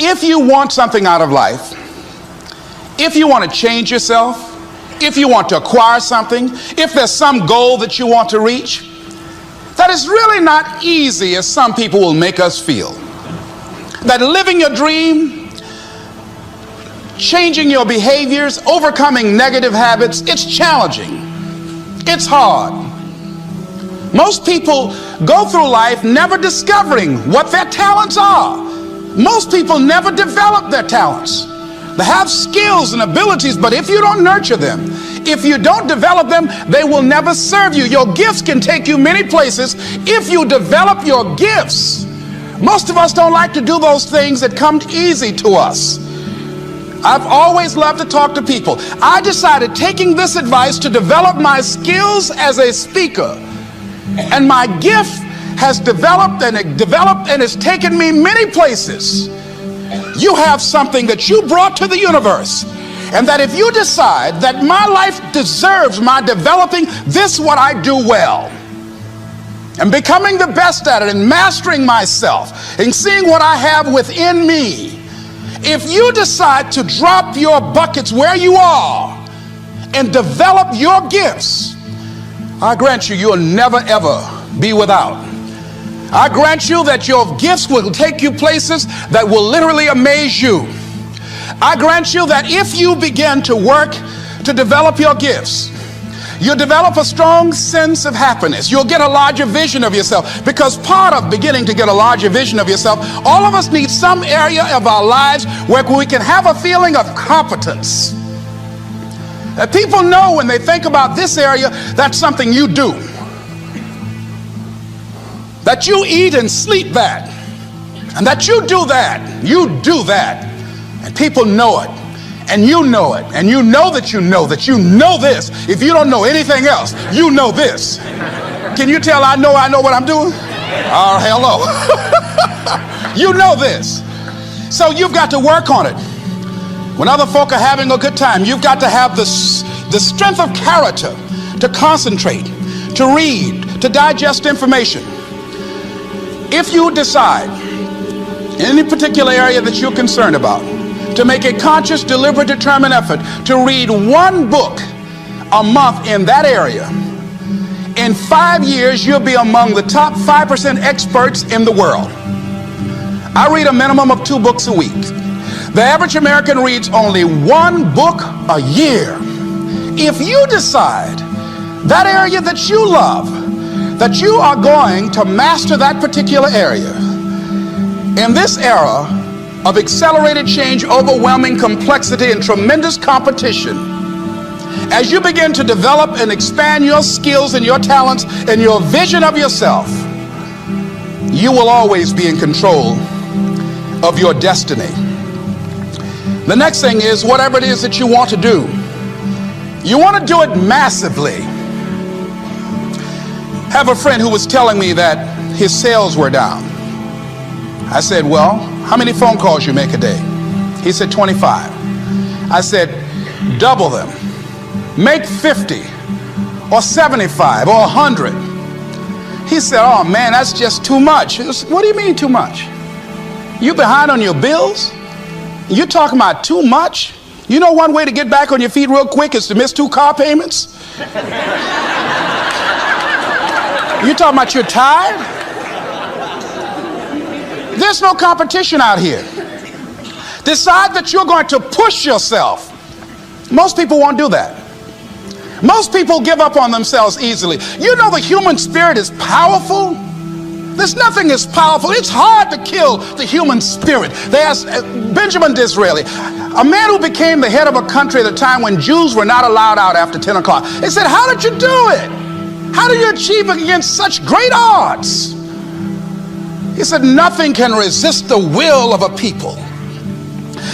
If you want something out of life, if you want to change yourself, if you want to acquire something, if there's some goal that you want to reach, that is really not easy as some people will make us feel. That living your dream, changing your behaviors, overcoming negative habits, it's challenging. It's hard. Most people go through life never discovering what their talents are. Most people never develop their talents. They have skills and abilities, but if you don't nurture them, if you don't develop them, they will never serve you. Your gifts can take you many places if you develop your gifts. Most of us don't like to do those things that come easy to us. I've always loved to talk to people. I decided, taking this advice, to develop my skills as a speaker. And my gift has developed and it's taken me many places. You have something that you brought to the universe, and that if you decide that my life deserves my developing this, what I do well, and becoming the best at it, and mastering myself, and seeing what I have within me, if you decide to drop your buckets where you are and develop your gifts, I grant you, you'll never ever be without. I grant you that your gifts will take you places that will literally amaze you. I grant you that if you begin to work to develop your gifts, you'll develop a strong sense of happiness. You'll get a larger vision of yourself, because part of beginning to get a larger vision of yourself, all of us need some area of our lives where we can have a feeling of competence. That people know when they think about this area, that's something you do. That you eat and sleep that, and that you do that, and people know it, and you know it, and you know that you know this. If you don't know anything else, you know this. Can you tell I know what I'm doing? Oh, hello. You know this. So you've got to work on it. When other folk are having a good time, you've got to have the strength of character to concentrate, to read, to digest information. If you decide in any particular area that you're concerned about, to make a conscious, deliberate, determined effort to read one book a month in that area, in 5 years you'll be among the top 5% experts in the world. I read a minimum of 2 books a week. The average American reads only 1 book a year. If you decide that area that you love, that you are going to master that particular area, in this era of accelerated change, overwhelming complexity, and tremendous competition, as you begin to develop and expand your skills and your talents and your vision of yourself, you will always be in control of your destiny. The next thing is, whatever it is that you want to do, you want to do it massively. I have a friend who was telling me that his sales were down. I said, well, how many phone calls you make a day? He said, 25. I said, double them. Make 50 or 75 or 100. He said, oh man, that's just too much. What do you mean too much? You behind on your bills? You talking about too much? You know one way to get back on your feet real quick is to miss 2 car payments? You talking about you're tired? There's no competition out here. Decide that you're going to push yourself. Most people won't do that. Most people give up on themselves easily. You know the human spirit is powerful. There's nothing as powerful. It's hard to kill the human spirit. They asked Benjamin Disraeli, a man who became the head of a country at a time when Jews were not allowed out after 10 o'clock. They said, how did you do it? How do you achieve it against such great odds? He said, nothing can resist the will of a people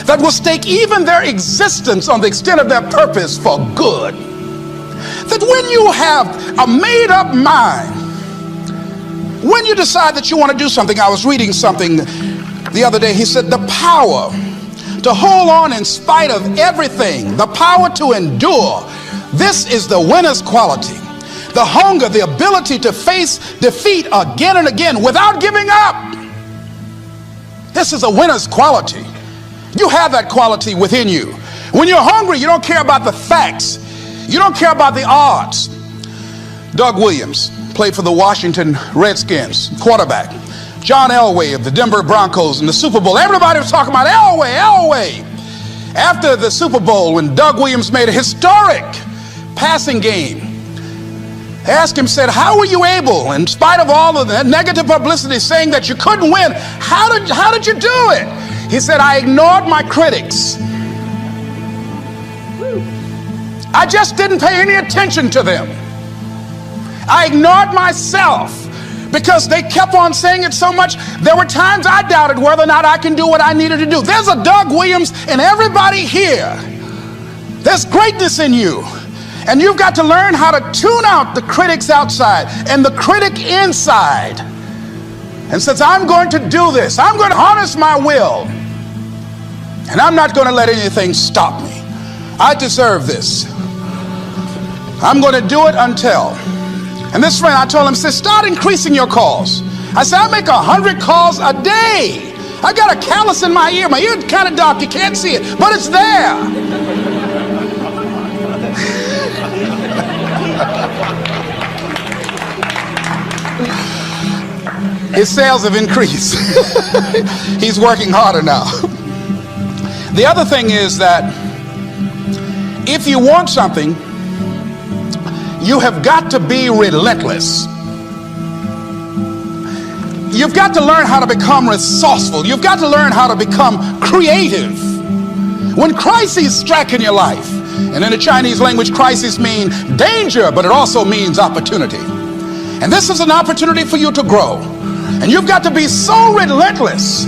that will stake even their existence on the extent of their purpose for good. That when you have a made-up mind, when you decide that you want to do something, I was reading something the other day, he said, the power to hold on in spite of everything, the power to endure, this is the winner's quality. The hunger, the ability to face defeat again and again without giving up. This is a winner's quality. You have that quality within you. When you're hungry, you don't care about the facts. You don't care about the odds. Doug Williams played for the Washington Redskins, quarterback. John Elway of the Denver Broncos in the Super Bowl. Everybody was talking about Elway. After the Super Bowl, when Doug Williams made a historic passing game, they asked him, said, how were you able, in spite of all of the negative publicity saying that you couldn't win, how did you do it? He said, I ignored my critics. I just didn't pay any attention to them. I ignored myself because they kept on saying it so much. There were times I doubted whether or not I can do what I needed to do. There's a Doug Williams in everybody here. There's greatness in you. And you've got to learn how to tune out the critics outside and the critic inside. And says, I'm going to do this. I'm going to harness my will. And I'm not going to let anything stop me. I deserve this. I'm going to do it until. And this friend, I told him, said, start increasing your calls. I said, I make 100 calls a day. I got a callus in my ear. My ear's kind of dark. You can't see it, but it's there. His sales have increased. He's working harder now. The other thing is that if you want something, you have got to be relentless. You've got to learn how to become resourceful. You've got to learn how to become creative. When crises strike in your life, and in the Chinese language, crises mean danger, but it also means opportunity. And this is an opportunity for you to grow. And you've got to be so relentless,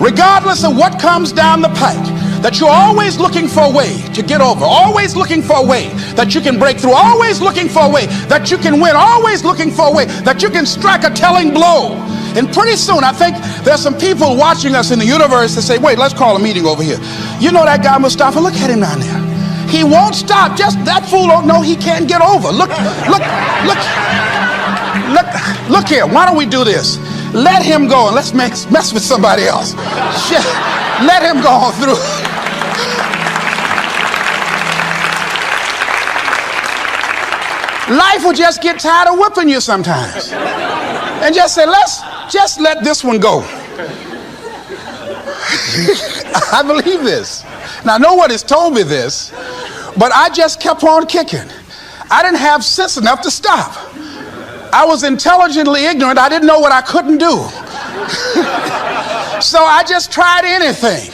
regardless of what comes down the pike, that you're always looking for a way to get over, always looking for a way that you can break through, always looking for a way that you can win, always looking for a way that you can strike a telling blow. And pretty soon, I think there's some people watching us in the universe that say, wait, let's call a meeting over here. You know that guy Mustafa? Look at him down there. He won't stop. Just that fool don't know he can't get over. Look here. Why don't we do this? Let him go and let's mess with somebody else. Let him go on through. Life will just get tired of whipping you sometimes. And just say, just let this one go. I believe this. Now, no one has told me this, but I just kept on kicking. I didn't have sense enough to stop. I was intelligently ignorant. I didn't know what I couldn't do. So I just tried anything.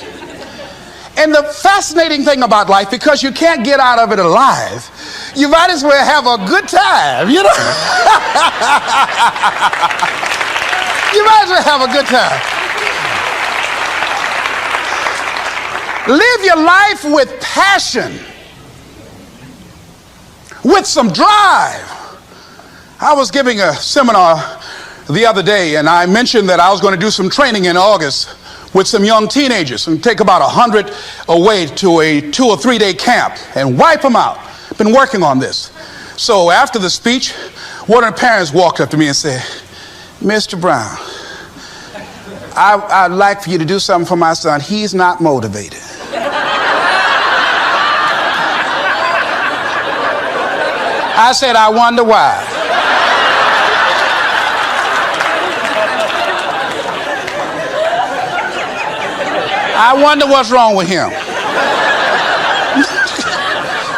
And the fascinating thing about life, because you can't get out of it alive, you might as well have a good time, you know? You might as well have a good time. Live your life with passion, with some drive. I was giving a seminar the other day, and I mentioned that I was going to do some training in August with some young teenagers and take about 100 away to a 2 or 3 day camp and wipe them out. Been working on this. So after the speech, one of the parents walked up to me and said, Mr. Brown, I'd like for you to do something for my son. He's not motivated. I said, I wonder why. I wonder what's wrong with him.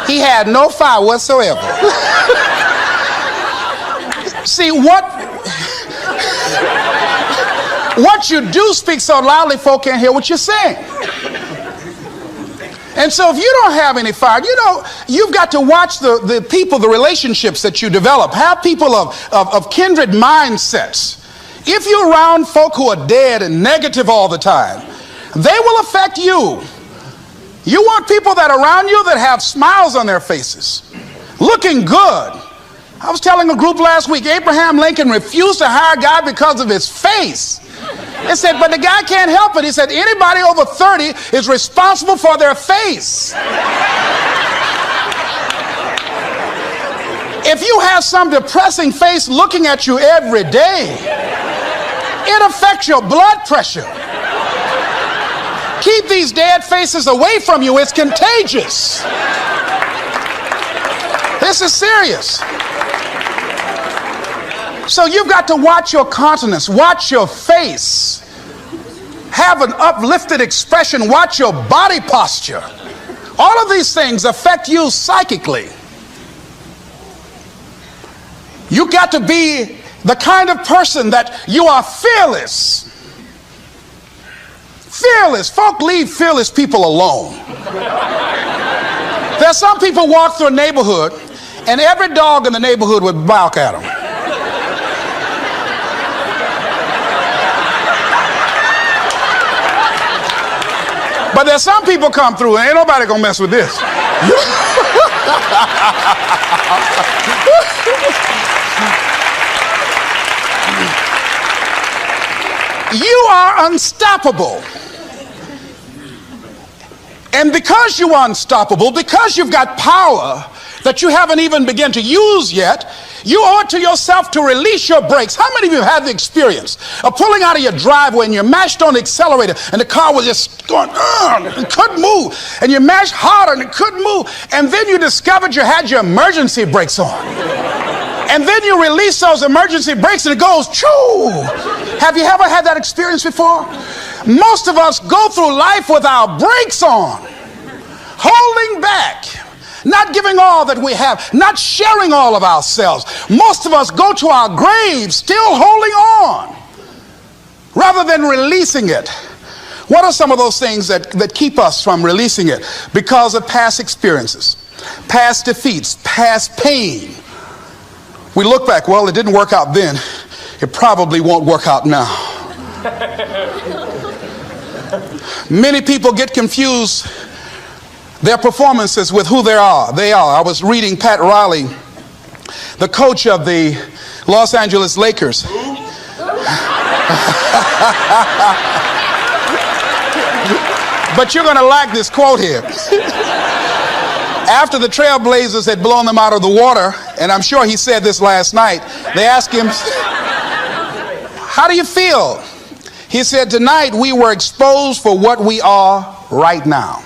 He had no fire whatsoever. See, what you do speak so loudly, folk can't hear what you're saying. And so if you don't have any fire, you've got to watch the people, the relationships that you develop. Have people of kindred mindsets. If you're around folk who are dead and negative all the time, they will affect you. You want people that are around you that have smiles on their faces, looking good. I was telling a group last week, Abraham Lincoln refused to hire a guy because of his face. They said, but the guy can't help it. He said, anybody over 30 is responsible for their face. If you have some depressing face looking at you every day, it affects your blood pressure. Keep these dead faces away from you. It's contagious. This is serious. So you've got to watch your countenance, watch your face, have an uplifted expression, watch your body posture. All of these things affect you psychically. You got to be the kind of person that you are fearless. Fearless. Folk leave fearless people alone. There's some people walk through a neighborhood and every dog in the neighborhood would bark at them. But there's some people come through and ain't nobody gonna mess with this. You are unstoppable. And because you are unstoppable, because you've got power that you haven't even begun to use yet, you owe it to yourself to release your brakes. How many of you have the experience of pulling out of your driveway and you mashed on the accelerator and the car was just going, and couldn't move, and you mashed harder and it couldn't move, and then you discovered you had your emergency brakes on, and then you release those emergency brakes and it goes, choo! Have you ever had that experience before? Most of us go through life with our brakes on, holding back, not giving all that we have, not sharing all of ourselves. Most of us go to our graves still holding on rather than releasing it. What are some of those things that keep us from releasing it? Because of past experiences, past defeats, past pain. We look back, well, it didn't work out then. It probably won't work out now. Many people get confused their performances with who they are. I was reading Pat Riley, the coach of the Los Angeles Lakers. But you're going to like this quote here. After the Trailblazers had blown them out of the water, and I'm sure he said this last night, they asked him, how do you feel? He said, tonight we were exposed for what we are right now.